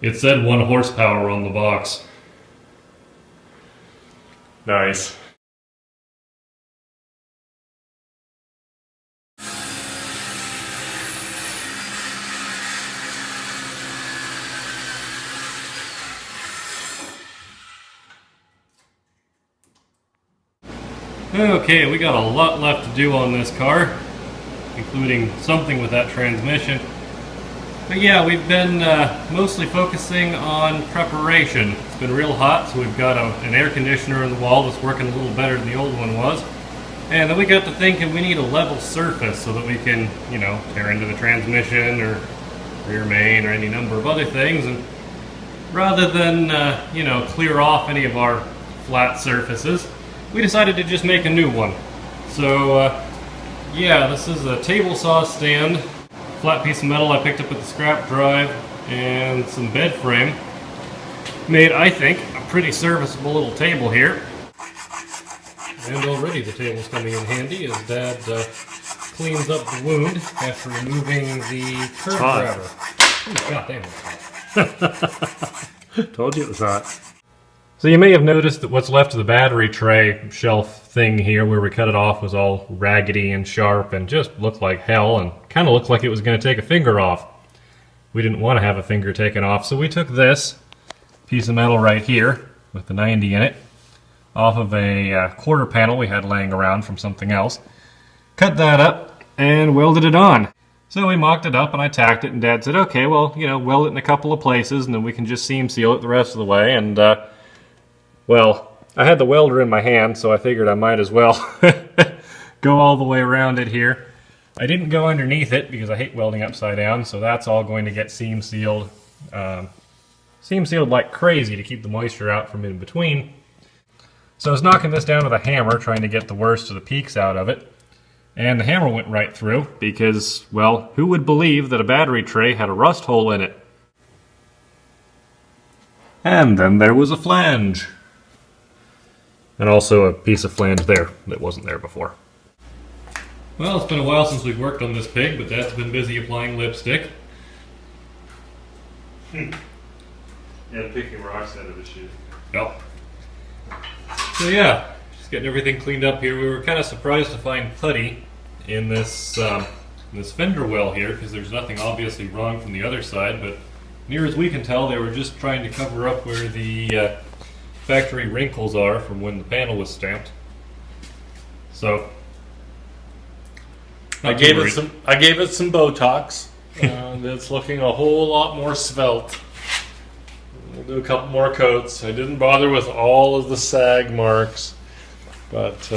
It said 1 horsepower on the box. Nice. Okay, we got a lot left to do on this car, including something with that transmission. But yeah, we've been mostly focusing on preparation. It's been real hot, so we've got an air conditioner in the wall that's working a little better than the old one was. And then we got to thinking we need a level surface so that we can, you know, tear into the transmission or rear main or any number of other things. And rather than, you know, clear off any of our flat surfaces, we decided to just make a new one. So, yeah, this is a table saw stand. Flat piece of metal I picked up at the scrap drive, and some bed frame. Made, I think, a pretty serviceable little table here. And already the table's coming in handy as Dad cleans up the wound after removing the curb grabber. Ooh, God damn it. Told you it was hot. So you may have noticed that what's left of the battery tray shelf thing here where we cut it off was all raggedy and sharp and just looked like hell and kind of looked like it was going to take a finger off. We didn't want to have a finger taken off, so we took this piece of metal right here with the 90 in it off of a quarter panel we had laying around from something else, cut that up and welded it on. So we mocked it up and I tacked it, and Dad said, okay, well, you know, weld it in a couple of places and then we can just seam seal it the rest of the way. And well, I had the welder in my hand, so I figured I might as well go all the way around it here. I didn't go underneath it because I hate welding upside down, so that's all going to get seam sealed like crazy to keep the moisture out from in between. So I was knocking this down with a hammer, trying to get the worst of the peaks out of it. And the hammer went right through because, well, who would believe that a battery tray had a rust hole in it? And then there was a flange. And also a piece of flange there that wasn't there before. Well, it's been a while since we've worked on this pig, but Dad's been busy applying lipstick. Yeah, picking rocks out of the shit. Yep. So yeah, just getting everything cleaned up here. We were kind of surprised to find putty in this fender well here, because there's nothing obviously wrong from the other side, but near as we can tell, they were just trying to cover up where the factory wrinkles are from when the panel was stamped. So I gave it some Botox. It's looking a whole lot more svelte. We'll do a couple more coats. I didn't bother with all of the sag marks, but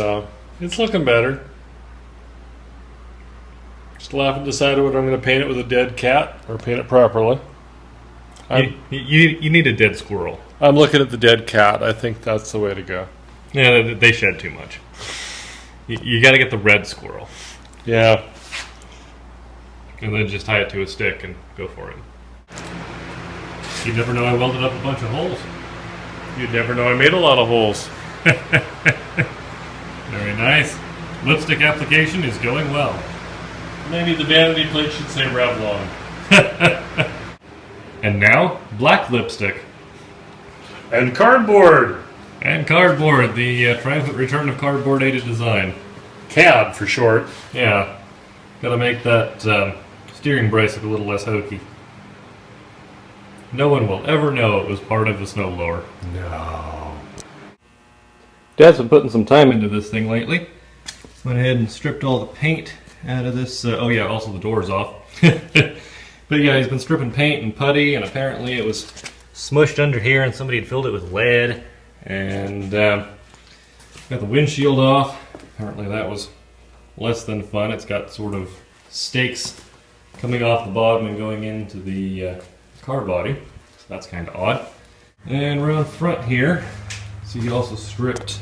it's looking better. Still haven't decided whether I'm going to paint it with a dead cat or paint it properly. You need a dead squirrel. I'm looking at the dead cat. I think that's the way to go. Yeah, they shed too much. You got to get the red squirrel. Yeah. And then just tie it to a stick and go for it. You'd never know I welded up a bunch of holes. You'd never know I made a lot of holes. Very nice. Lipstick application is going well. Maybe the vanity plate should say Revlon. And now, black lipstick. And cardboard. And cardboard, the triumphant return of cardboard-aided design. CAD for short. Yeah. Gotta make that steering brace look a little less hokey. No one will ever know it was part of the snowblower. No. Dad's been putting some time into this thing lately. Went ahead and stripped all the paint out of this. Oh yeah, also the door's off. But yeah, he's been stripping paint and putty, and apparently it was smushed under here and somebody had filled it with lead. And got the windshield off. Apparently that was less than fun. It's got sort of stakes coming off the bottom and going into the car body. So that's kind of odd. And around front here, so he also stripped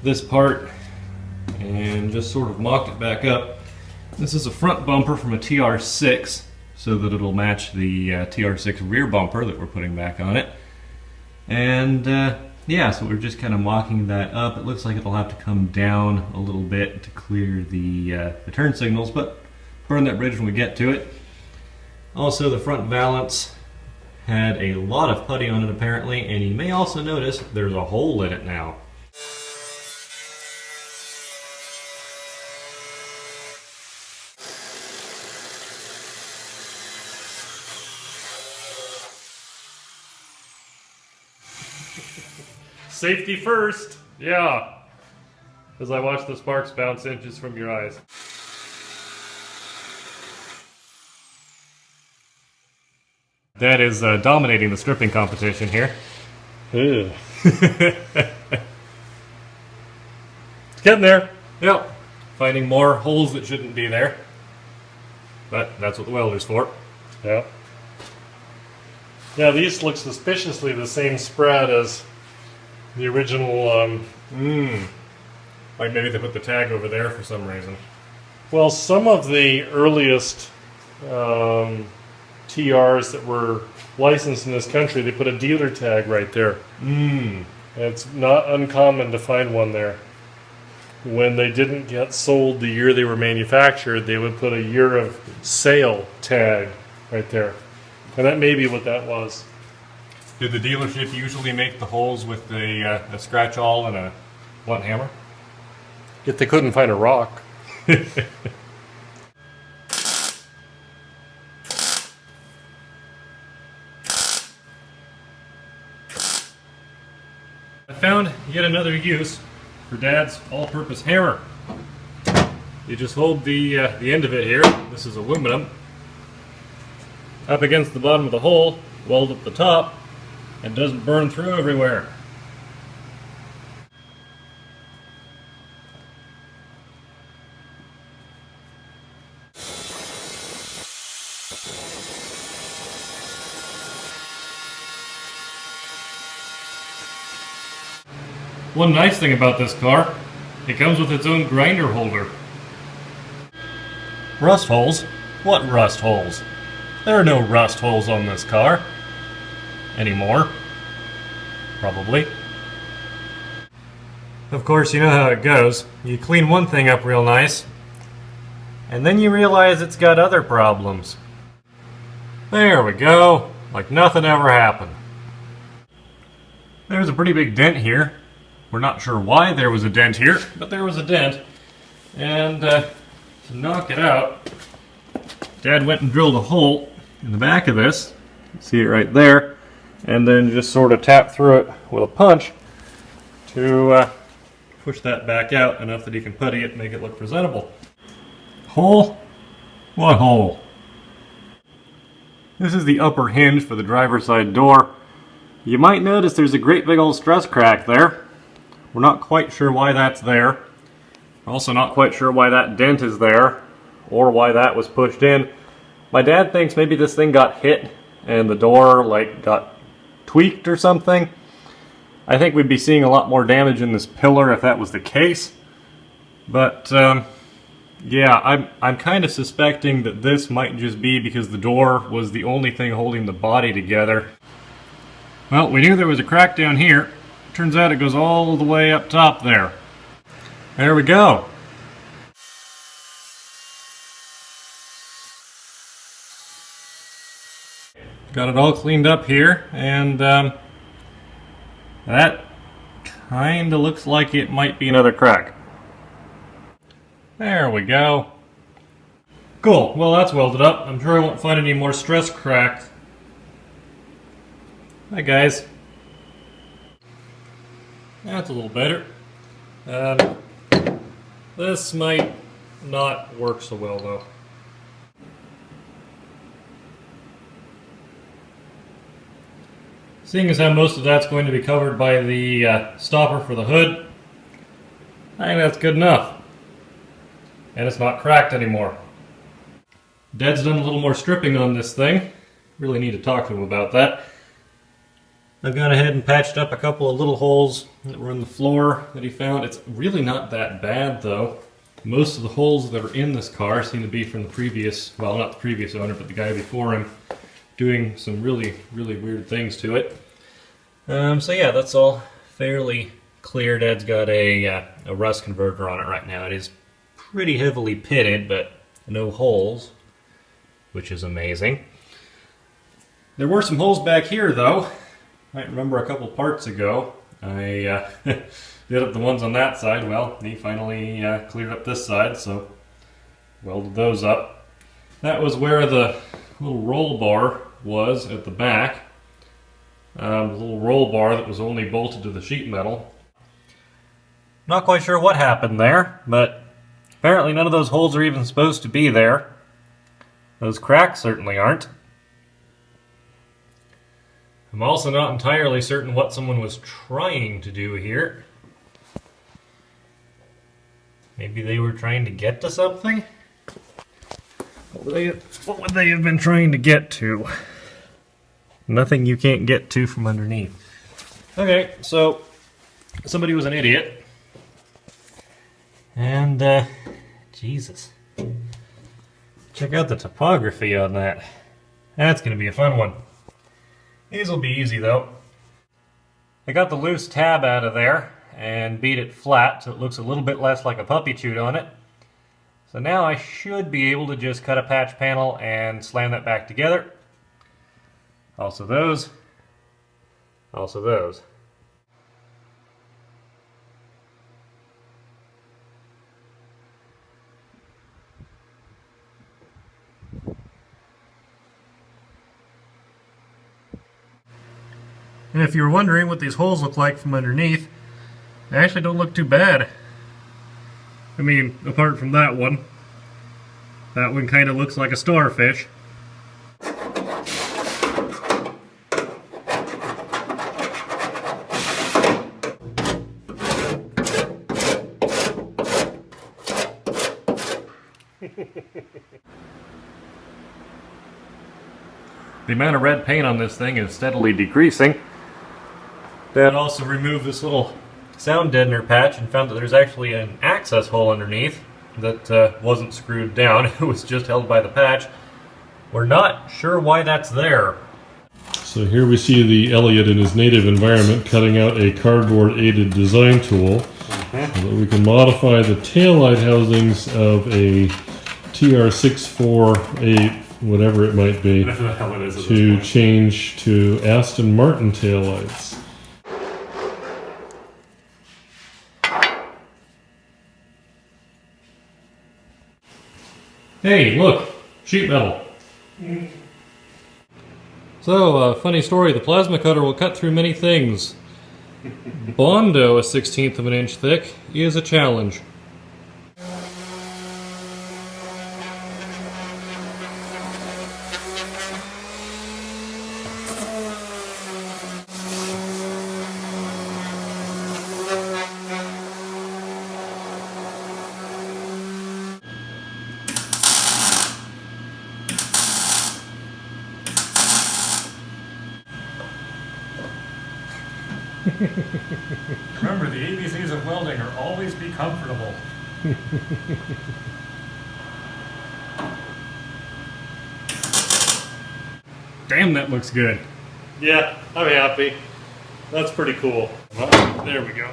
this part and just sort of mocked it back up. This is a front bumper from a TR6 so that it'll match the TR6 rear bumper that we're putting back on it. And yeah, so we're just kind of mocking that up. It looks like it'll have to come down a little bit to clear the turn signals, but burn that bridge when we get to it. Also, the front valance had a lot of putty on it apparently, and you may also notice there's a hole in it now. Safety first! Yeah. As I watch the sparks bounce inches from your eyes. Dad is dominating the stripping competition here. Ew. It's getting there. Yep. Finding more holes that shouldn't be there. But that's what the welder's for. Yeah. Yeah, these look suspiciously the same spread as the original. Like maybe they put the tag over there for some reason. Well, some of the earliest TRs that were licensed in this country, they put a dealer tag right there. It's not uncommon to find one there. When they didn't get sold the year they were manufactured, they would put a year of sale tag right there. And that may be what that was. Did the dealership usually make the holes with a scratch awl and a blunt hammer? If they couldn't find a rock. I found yet another use for Dad's all-purpose hammer. You just hold the end of it here, this is aluminum, up against the bottom of the hole, weld up the top, and it doesn't burn through everywhere. One nice thing about this car, it comes with its own grinder holder. Rust holes? What rust holes? There are no rust holes on this car. Anymore. Probably. Of course, you know how it goes. You clean one thing up real nice, and then you realize it's got other problems. There we go. Like nothing ever happened. There's a pretty big dent here. We're not sure why there was a dent here, but there was a dent. And to knock it out, Dad went and drilled a hole in the back of this. See it right there. And then just sort of tap through it with a punch to push that back out enough that he can putty it and make it look presentable. Hole? What hole? This is the upper hinge for the driver's side door. You might notice there's a great big old stress crack there. We're not quite sure why that's there. Also not quite sure why that dent is there, or why that was pushed in. My dad thinks maybe this thing got hit and the door like got tweaked or something. I think we'd be seeing a lot more damage in this pillar if that was the case. But yeah, I'm kind of suspecting that this might just be because the door was the only thing holding the body together. Well, we knew there was a crack down here. Turns out it goes all the way up top there. There we go. Got it all cleaned up here, and that kinda looks like it might be another crack. There we go. Cool, well that's welded up. I'm sure I won't find any more stress cracks. Hi guys. That's a little better. This might not work so well though. Seeing as how most of that's going to be covered by the stopper for the hood, I think that's good enough. And it's not cracked anymore. Dad's done a little more stripping on this thing. Really need to talk to him about that. I've gone ahead and patched up a couple of little holes that were in the floor that he found. It's really not that bad though. Most of the holes that are in this car seem to be from the previous, well not the previous owner, but the guy before him, doing some really weird things to it. So yeah, that's all fairly clear. Dad's got a rust converter on it right now. It is pretty heavily pitted, but no holes, which is amazing. There were some holes back here though. Might remember a couple parts ago I did up the ones on that side. Well, he finally cleared up this side, so welded those up. That was where the little roll bar was at the back. The little roll bar that was only bolted to the sheet metal. Not quite sure what happened there, but apparently none of those holes are even supposed to be there. Those cracks certainly aren't. I'm also not entirely certain what someone was trying to do here. Maybe they were trying to get to something? What would they have been trying to get to? Nothing you can't get to from underneath. Okay, so somebody was an idiot. And, Jesus. Check out the topography on that. That's going to be a fun one. These will be easy though. I got the loose tab out of there and beat it flat so it looks a little bit less like a puppy chewed on it. So now I should be able to just cut a patch panel and slam that back together. Also those. Also those. And if you were wondering what these holes look like from underneath, they actually don't look too bad. I mean, apart from that one. That one kind of looks like a starfish. The amount of red paint on this thing is steadily decreasing. Dad also removed this little sound deadener patch and found that there's actually an access hole underneath that wasn't screwed down. It was just held by the patch. We're not sure why that's there. So here we see the Elliot in his native environment cutting out a cardboard aided design tool so that we can modify the taillight housings of a TR648, whatever it might be, to change to Aston Martin taillights. Hey, look! Sheet metal. So, funny story, the plasma cutter will cut through many things. Bondo, a 1/16 of an inch thick, is a challenge. Remember, the ABCs of welding are always be comfortable. Damn, that looks good. Yeah, I'm happy. That's pretty cool. Well, there we go.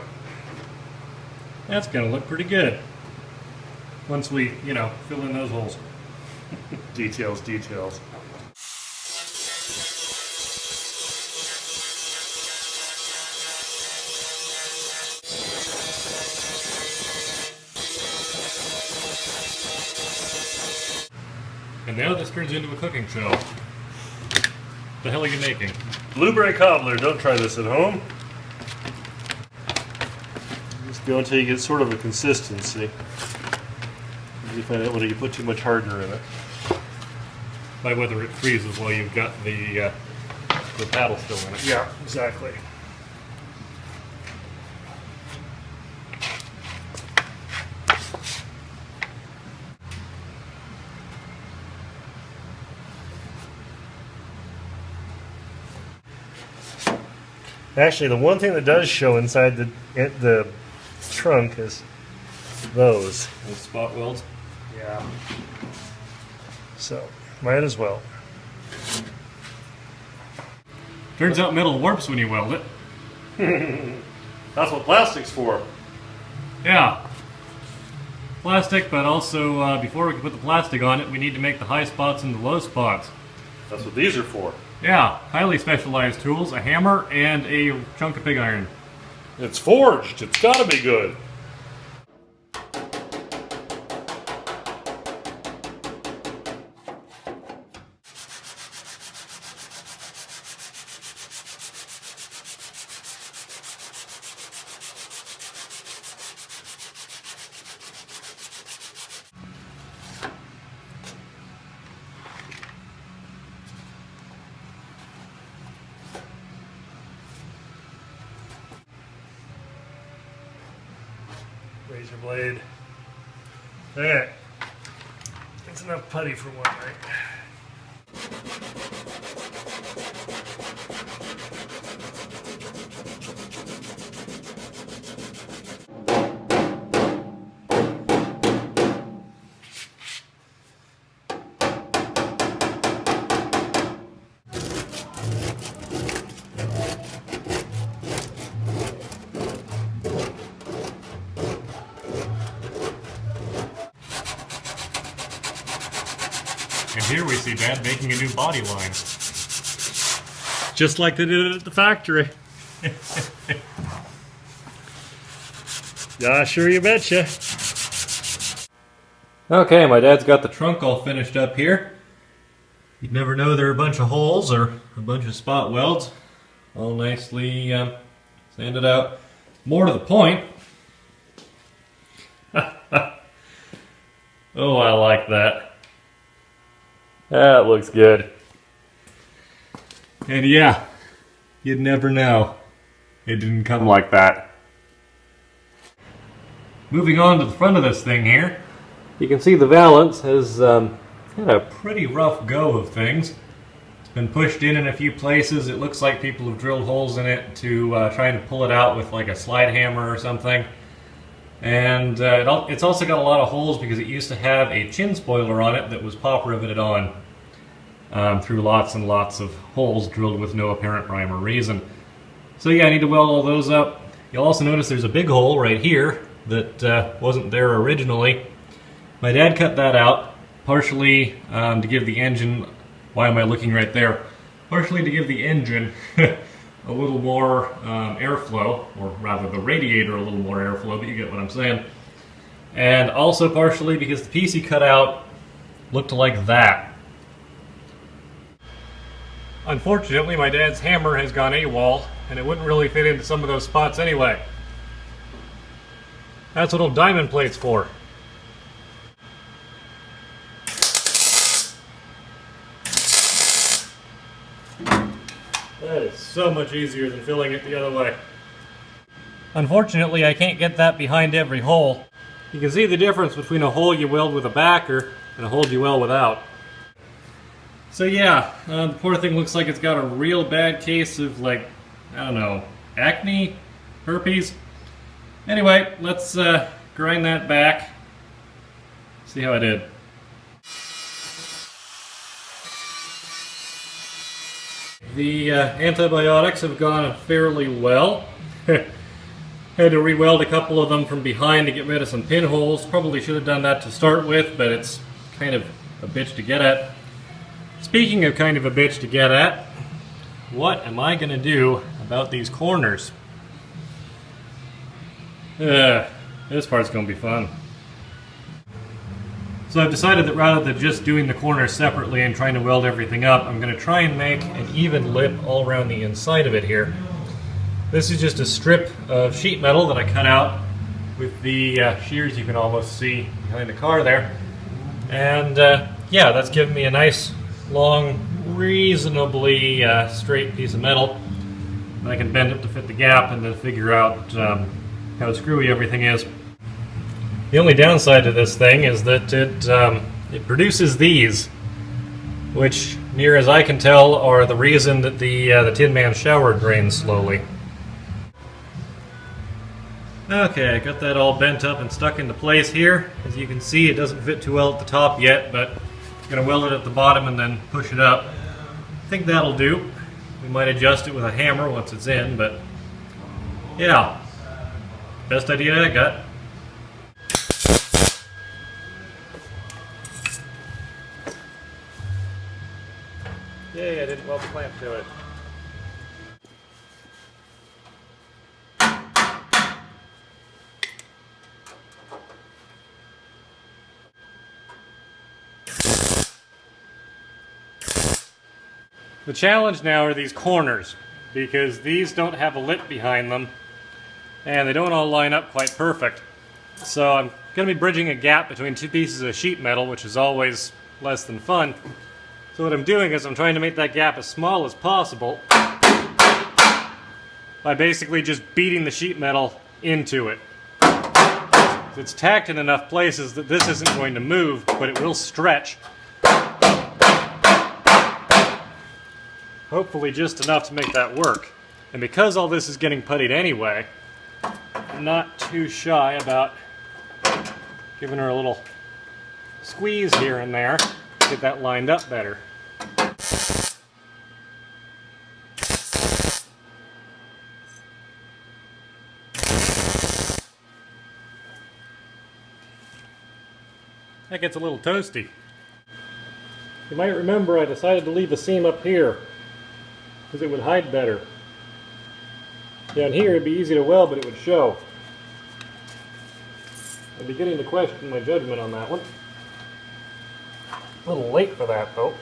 That's gonna look pretty good. Once we, fill in those holes. Details, details. And now this turns into a cooking show. What the hell are you making? Blueberry cobbler, don't try this at home. Just go until you get sort of a consistency. You find out whether you put too much hardener in it. By whether it freezes while you've got the paddle still in it. Yeah, exactly. Actually, the one thing that does show inside the trunk is those. Those spot welds. Yeah. So, might as well. Turns out metal warps when you weld it. That's what plastic's for. Yeah. Plastic, but also before we can put the plastic on it, we need to make the high spots and the low spots. That's what these are for. Yeah, highly specialized tools, a hammer and a chunk of pig iron. It's forged. It's got to be good. Razor blade. Okay. That's enough putty for one, right? And here we see Dad making a new body line. Just like they did it at the factory. Yeah, sure you betcha. Okay, my dad's got the trunk all finished up here. You'd never know there are a bunch of holes or a bunch of spot welds. All nicely sanded out. More to the point. Oh, I like that. That looks good. And yeah, you'd never know. It didn't come like that. Moving on to the front of this thing here, you can see the valance has had a pretty rough go of things. It's been pushed in a few places. It looks like people have drilled holes in it to try to pull it out with like a slide hammer or something. And it's also got a lot of holes because it used to have a chin spoiler on it that was pop riveted on through lots and lots of holes drilled with no apparent rhyme or reason. So yeah, I need to weld all those up. You'll also notice there's a big hole right here that wasn't there originally. My dad cut that out, partially to give the engine, why am I looking right there? Partially to give the engine a little more airflow, or rather the radiator a little more airflow, but you get what I'm saying. And also partially because the piece he cut out looked like that. Unfortunately, my dad's hammer has gone AWOL, and it wouldn't really fit into some of those spots anyway. That's what old diamond plate's for. That is so much easier than filling it the other way. Unfortunately, I can't get that behind every hole. You can see the difference between a hole you weld with a backer and a hole you weld without. So yeah, the poor thing looks like it's got a real bad case of, like, I don't know, acne? Herpes? Anyway, let's grind that back. See how I did. The antibiotics have gone fairly well. Had to re-weld a couple of them from behind to get rid of some pinholes. Probably should have done that to start with, but it's kind of a bitch to get at. Speaking of kind of a bitch to get at, what am I going to do about these corners? This part's going to be fun. So I've decided that rather than just doing the corners separately and trying to weld everything up, I'm going to try and make an even lip all around the inside of it here. This is just a strip of sheet metal that I cut out with the shears you can almost see behind the car there. And yeah, that's given me a nice, long, reasonably straight piece of metal. And I can bend it to fit the gap and then figure out how screwy everything is. The only downside to this thing is that it produces these, which, near as I can tell, are the reason that the Tin Man shower drains slowly. Okay, I got that all bent up and stuck into place here. As you can see, it doesn't fit too well at the top yet, but I'm going to weld it at the bottom and then push it up. I think that'll do. We might adjust it with a hammer once it's in, but yeah, best idea I got. Yay, I didn't weld the clamp to it. The challenge now are these corners, because these don't have a lip behind them and they don't all line up quite perfect. So I'm going to be bridging a gap between two pieces of sheet metal, which is always less than fun. So what I'm doing is I'm trying to make that gap as small as possible by basically just beating the sheet metal into it. It's tacked in enough places that this isn't going to move, but it will stretch. Hopefully just enough to make that work. And because all this is getting puttied anyway, I'm not too shy about giving her a little squeeze here and there to get that lined up better. That gets a little toasty. You might remember I decided to leave the seam up here because it would hide better. Down here it'd be easy to weld, but it would show. I'm beginning to question my judgment on that one. A little late for that though.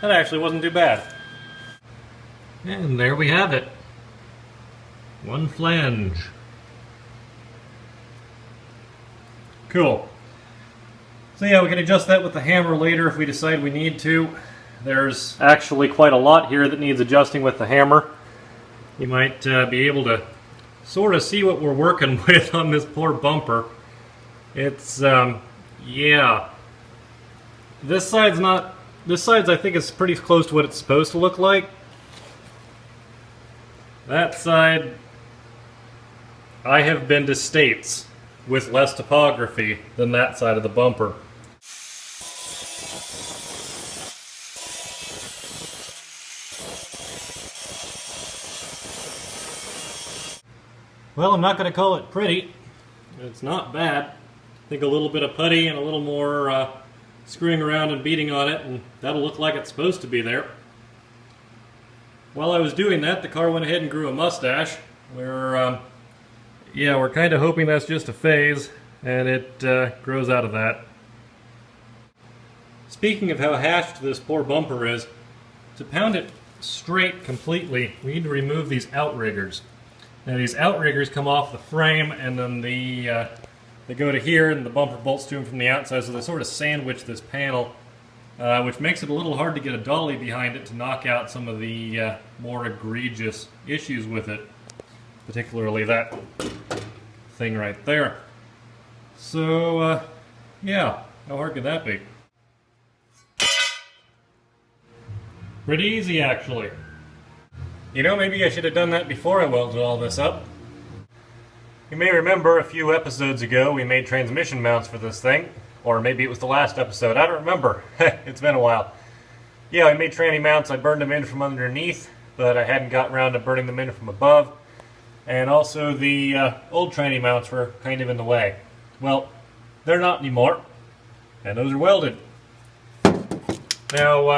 That actually wasn't too bad. And there we have it. One flange. Cool. So yeah, we can adjust that with the hammer later if we decide we need to. There's actually quite a lot here that needs adjusting with the hammer. You might be able to sort of see what we're working with on this poor bumper. It's, yeah. This side's I think is pretty close to what it's supposed to look like. That side, I have been to states with less topography than that side of the bumper. Well, I'm not going to call it pretty. It's not bad. I think a little bit of putty and a little more screwing around and beating on it, and that'll look like it's supposed to be there. While I was doing that, the car went ahead and grew a mustache. We're kind of hoping that's just a phase, and it grows out of that. Speaking of how hashed this poor bumper is, to pound it straight completely, we need to remove these outriggers. Now these outriggers come off the frame, and then they go to here, and the bumper bolts to them from the outside, so they sort of sandwich this panel, which makes it a little hard to get a dolly behind it to knock out some of the more egregious issues with it, particularly that thing right there. So, yeah, how hard could that be? Pretty easy, actually. You know, maybe I should have done that before I welded all this up. You may remember a few episodes ago we made transmission mounts for this thing. Or maybe it was the last episode, I don't remember. It's been a while. Yeah, I made tranny mounts. I burned them in from underneath, but I hadn't gotten around to burning them in from above. And also the old tranny mounts were kind of in the way. Well, they're not anymore, and those are welded. Now,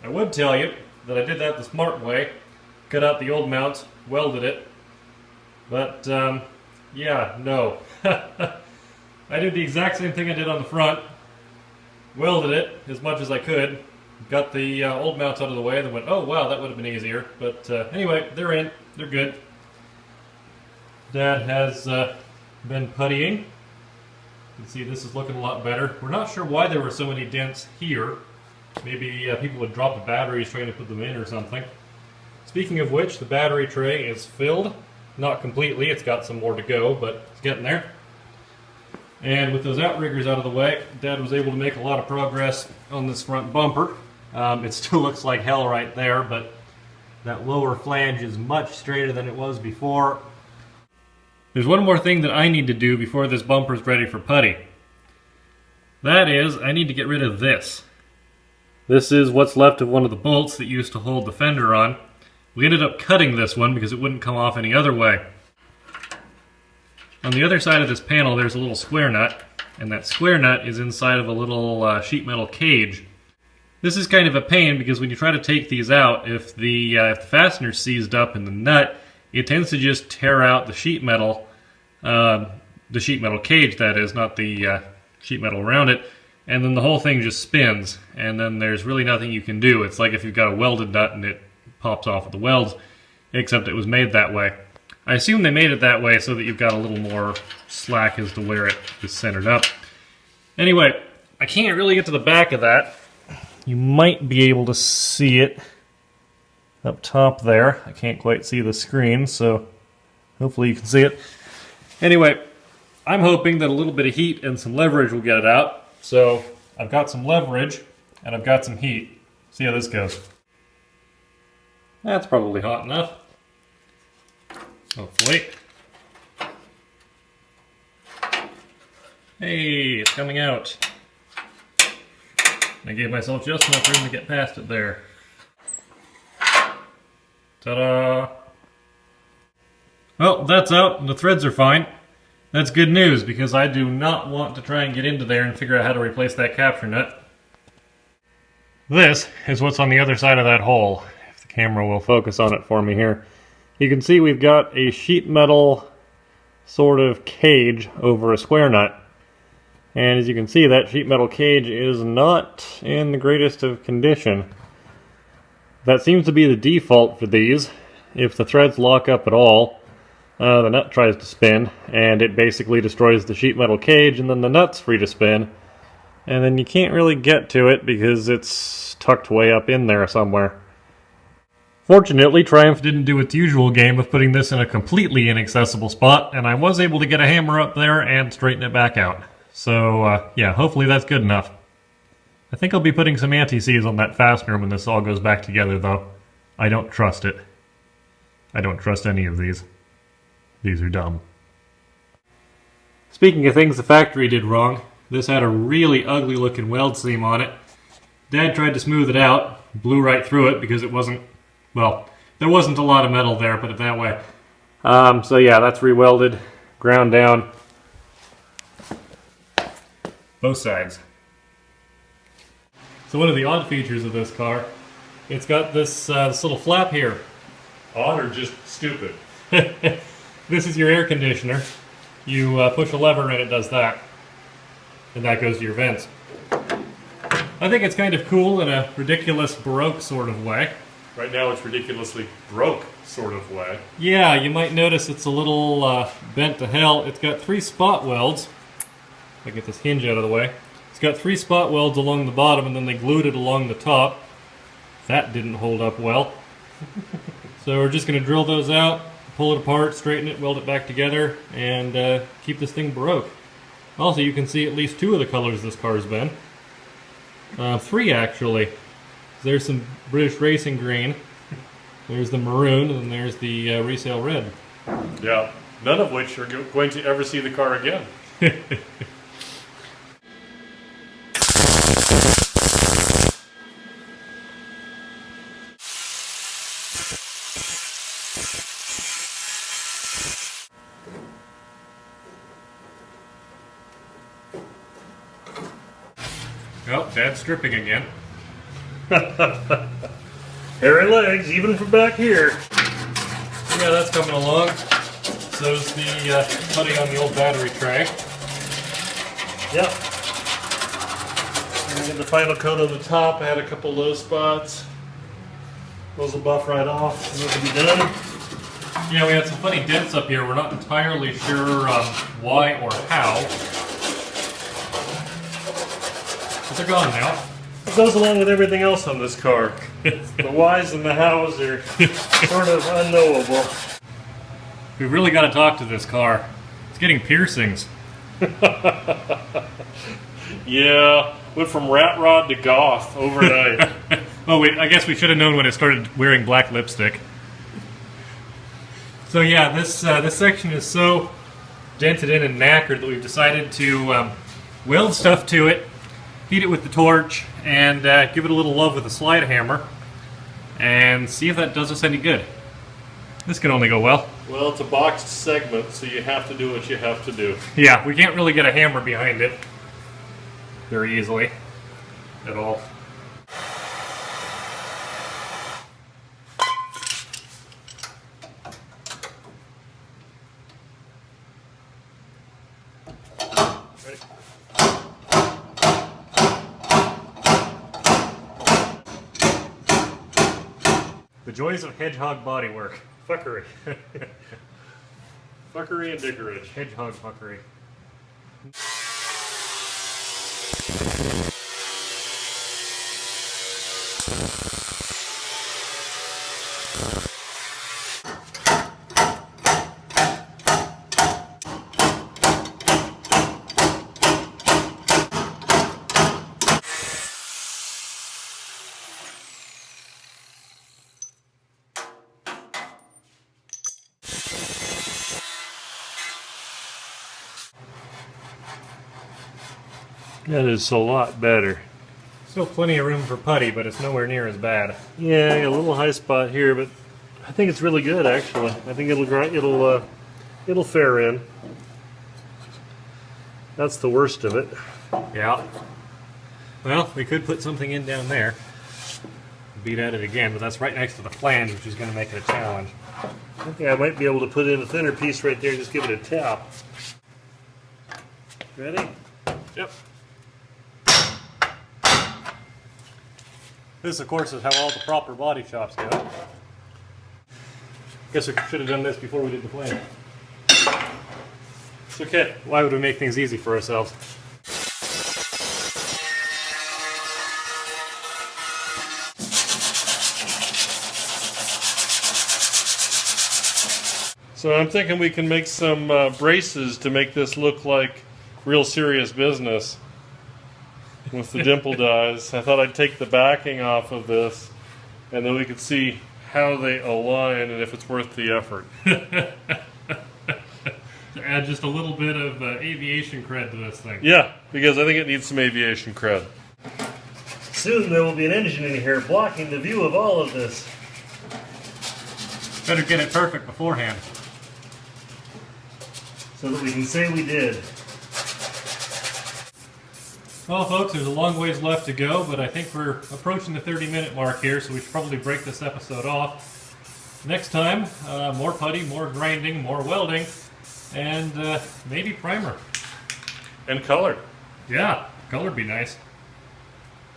I would tell you that I did that the smart way. Cut out the old mounts, welded it, but yeah, no. I did the exact same thing I did on the front, welded it as much as I could, got the old mounts out of the way, and then went, oh wow, that would have been easier. But anyway, they're in, they're good. Dad has been puttying. You can see this is looking a lot better. We're not sure why there were so many dents here. Maybe people would drop the batteries trying to put them in or something. Speaking of which, the battery tray is filled. Not completely, it's got some more to go, but it's getting there. And with those outriggers out of the way, Dad was able to make a lot of progress on this front bumper. It still looks like hell right there, but that lower flange is much straighter than it was before. There's one more thing that I need to do before this bumper is ready for putty. That is, I need to get rid of this. This is what's left of one of the bolts that used to hold the fender on. We ended up cutting this one because it wouldn't come off any other way. On the other side of this panel, there's a little square nut, and that square nut is inside of a little sheet metal cage. This is kind of a pain because when you try to take these out, if the fastener's seized up in the nut, it tends to just tear out the sheet metal cage, that is, not the sheet metal around it, and then the whole thing just spins, and then there's really nothing you can do. It's like if you've got a welded nut and it pops off at the welds, except it was made that way. I assume they made it that way so that you've got a little more slack as to where it is centered up. Anyway, I can't really get to the back of that. You might be able to see it up top there. I can't quite see the screen, so hopefully you can see it. Anyway, I'm hoping that a little bit of heat and some leverage will get it out. So I've got some leverage and I've got some heat. See how this goes. That's probably hot enough. Hopefully. Hey, it's coming out. I gave myself just enough room to get past it there. Ta-da! Well, that's out and the threads are fine. That's good news because I do not want to try and get into there and figure out how to replace that capture nut. This is what's on the other side of that hole. If the camera will focus on it for me here. You can see we've got a sheet metal sort of cage over a square nut. And as you can see, that sheet metal cage is not in the greatest of condition. That seems to be the default for these. If the threads lock up at all, the nut tries to spin, and it basically destroys the sheet metal cage, and then the nut's free to spin. And then you can't really get to it because it's tucked way up in there somewhere. Fortunately, Triumph didn't do its usual game of putting this in a completely inaccessible spot, and I was able to get a hammer up there and straighten it back out. So, yeah, hopefully that's good enough. I think I'll be putting some anti-seize on that fastener when this all goes back together, though. I don't trust it. I don't trust any of these. These are dumb. Speaking of things the factory did wrong, this had a really ugly looking weld seam on it. Dad tried to smooth it out, blew right through it because it wasn't, well, there wasn't a lot of metal there, put it that way. So yeah, that's re-welded, ground down. Both sides. So one of the odd features of this car, it's got this, this little flap here. Odd or just stupid? This is your air conditioner. You push a lever and it does that. And that goes to your vents. I think it's kind of cool in a ridiculous Baroque sort of way. Right now it's ridiculously broke sort of way. Yeah, you might notice it's a little bent to hell. It's got 3 spot welds. If I get this hinge out of the way. It's got 3 spot welds along the bottom and then they glued it along the top. That didn't hold up well. So we're just going to drill those out, pull it apart, straighten it, weld it back together, and keep this thing Baroque. Also, you can see at least 2 of the colors this car's been. 3 actually. There's some British Racing green, there's the maroon, and then there's the resale red. Yeah, none of which are going to ever see the car again. Oh, Dad's stripping again. Hairy legs, even from back here. Yeah, that's coming along. So's the putty on the old battery tray. Yep. And then the final coat on the top. I had a couple low spots. Those will buff right off, and those will be done. Yeah, we had some funny dents up here. We're not entirely sure why or how. But they're gone now. It goes along with everything else on this car. The whys and the hows are sort of unknowable. We've really got to talk to this car. It's getting piercings. Yeah, went from rat rod to goth overnight. Oh wait, I guess we should have known when it started wearing black lipstick. So yeah, this section is so dented in and knackered that we've decided to weld stuff to it, feed it with the torch, and give it a little love with a slide hammer, and see if that does us any good. This can only go well. Well, it's a boxed segment, so you have to do what you have to do. Yeah, we can't really get a hammer behind it very easily at all. Ready? The joys of hedgehog bodywork. Fuckery. Fuckery and dickery. Hedgehog fuckery. That is a lot better. Still plenty of room for putty, but it's nowhere near as bad. Yeah, a little high spot here, but I think it's really good actually. I think it'll fare in. That's the worst of it. Yeah. Well, we could put something in down there. Beat at it again, but that's right next to the flange, which is going to make it a challenge. Okay, I might be able to put in a thinner piece right there, just give it a tap. Ready? Yep. This, of course, is how all the proper body shops do it. Guess we should have done this before we did the flange. It's okay. Why would we make things easy for ourselves? So I'm thinking we can make some braces to make this look like real serious business with the dimple dies. I thought I'd take the backing off of this and then we could see how they align and if it's worth the effort. To add just a little bit of aviation cred to this thing. Yeah, because I think it needs some aviation cred. Soon there will be an engine in here blocking the view of all of this. Better get it perfect beforehand. So that we can say we did. Well, folks, there's a long ways left to go, but I think we're approaching the 30-minute mark here, so we should probably break this episode off. Next time, more putty, more grinding, more welding, and maybe primer. And color. Yeah, color'd be nice.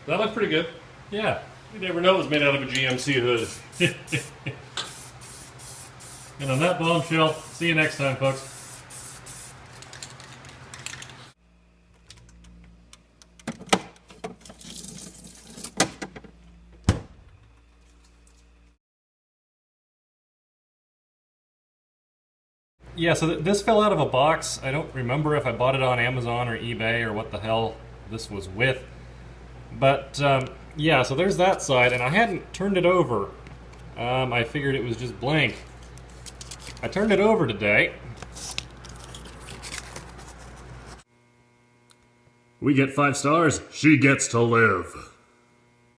That looked pretty good. Yeah. You never know it was made out of a GMC hood. And on that bombshell, see you next time, folks. Yeah, so this fell out of a box. I don't remember if I bought it on Amazon or eBay or what the hell this was with. But, yeah, so there's that side, and I hadn't turned it over. I figured it was just blank. I turned it over today. We get 5 stars, she gets to live.